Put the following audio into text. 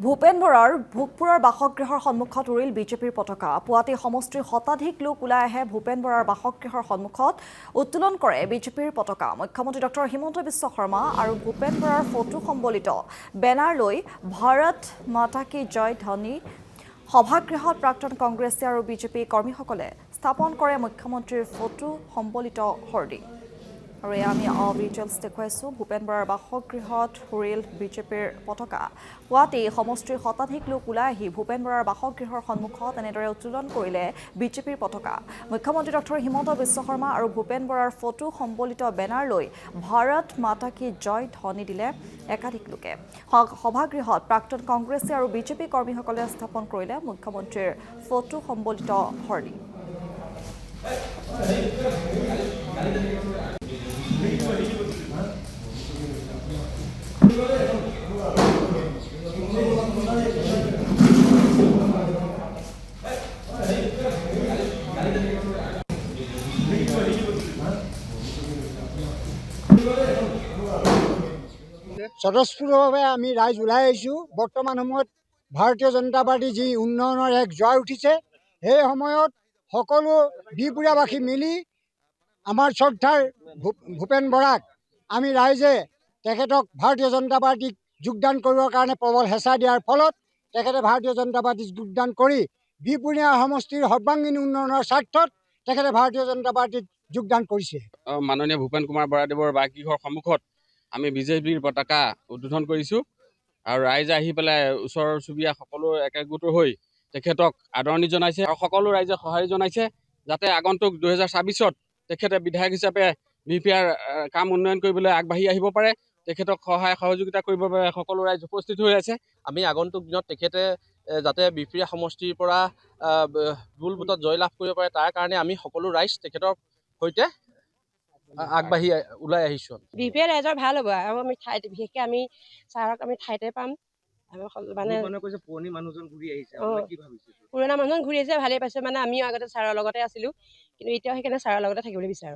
ভূপেন বৰাৰ ভোগপুৰৰ বাসগৃহৰ সন্মুখত উৰিল বিজেপিৰ পতাকা। পুৱাতে সমষ্টিৰ শতাধিক লোক ওলাই আহে ভূপেন বৰাৰ বাসগৃহৰ সন্মুখত উত্তোলন কৰে বিজেপিৰ পতাকা। মুখ্যমন্ত্ৰী ডক্টৰ হিমন্ত বিশ্ব শৰ্মা আৰু ভূপেন বৰাৰ ফটো সম্বলিত বেনাৰ লৈ ভাৰত মাতা কি জয় ধ্বনি সভাগৃহত প্ৰাক্তন কংগ্ৰেছী আৰু বিজেপি কৰ্মীসকলে স্থাপন কৰে মুখ্যমন্ত্ৰীৰ ফটো সম্বলিত হৰ্ডিং। আৰু এয়া আমি ভিজুৱেলছ দেখুৱাইছোঁ। ভূপেন বৰাৰ বাসগৃহত উৰিল বিজেপিৰ পতাকা। পুৱাতেই সমষ্টিৰ শতাধিক লোক ওলাই আহি ভূপেন বৰাৰ বাসগৃহৰ সন্মুখত এনেদৰে উত্তোলন কৰিলে বিজেপিৰ পতাকা। মুখ্যমন্ত্ৰী ডক্টৰ হিমন্ত বিশ্ব শৰ্মা আৰু ভূপেন বৰাৰ ফটো সম্বলিত বেনাৰ লৈ ভাৰত মাতা কি জয় ধ্বনি দিলে একাধিক লোকে। সভাগৃহত প্ৰাক্তন কংগ্ৰেছী আৰু বিজেপি কৰ্মীসকলে স্থাপন কৰিলে মুখ্যমন্ত্ৰীৰ ফটো সম্বলিত হৰ্ডিং। স্বতঃস্ফূৰ্তভাৱে আমি ৰাইজ ওলাই আহিছোঁ। বৰ্তমান সময়ত ভাৰতীয় জনতা পাৰ্টি যি উন্নয়নৰ এক জোৱাৰ উঠিছে, সেই সময়ত সকলো বিহপুৰীয়াবাসী মিলি আমাৰ শ্ৰদ্ধাৰ ভূপেন বৰাক আমি ৰাইজে তেখেতক ভাৰতীয় জনতা পাৰ্টিক যোগদান কৰিবৰ কাৰণে প্ৰবল হেঁচা দিয়াৰ ফলত তেখেতে ভাৰতীয় জনতা পাৰ্টিক যোগদান কৰি বিহপুৰীয়া সমষ্টিৰ সৰ্বাংগীন উন্নয়নৰ স্বাৰ্থত তেখেতে ভাৰতীয় জনতা পাৰ্টিত যোগদান কৰিছে। মাননীয় ভূপেন কুমাৰ বৰাদেৱৰ বাসগৃহৰ সন্মুখত আমি বিজেপিৰ পতাকা উদ্বোধন কৰিছোঁ আৰু ৰাইজে আহি পেলাই ওচৰ চুবুৰীয়া সকলো একগোট হৈ তেখেতক আদৰণি জনাইছে আৰু সকলো ৰাইজে সঁহাৰি জনাইছে যাতে আগন্তুক 2026-ত তেখেতে বিধায়ক হিচাপে বিহপুৰীয়াৰ কাম উন্নয়ন কৰিবলৈ আগবাঢ়ি আহিব পাৰে। তেখেতক সহায় সহযোগিতা কৰিবৰ বাবে সকলো ৰাইজ উপস্থিত হৈ আছে। আমি আগন্তুক দিনত তেখেতে যাতে বিহপুৰীয়া সমষ্টিৰ পৰা বুল বুটত জয়লাভ কৰিব পাৰে, তাৰ কাৰণে আমি সকলো ৰাইজ তেখেতৰ সৈতে আগবাঢ়ি ওলাই আহিছোঁ। বিহপুৰীয়া ৰাইজৰ ভাল হ'ব আৰু আমি ঠাইতে বিশেষকৈ আমি ছাৰক আমি ঠাইতে পাম। মানে পুৰণি মানুহজন ঘূৰি আহিছে, পুৰণা মানুহজন ঘূৰি আহিছে, ভালেই পাইছোঁ। মানে আমিও আগতে ছাৰৰ লগতে আছিলোঁ, কিন্তু এতিয়াও সেইকাৰণে ছাৰৰ লগতে থাকিবলৈ বিচাৰোঁ।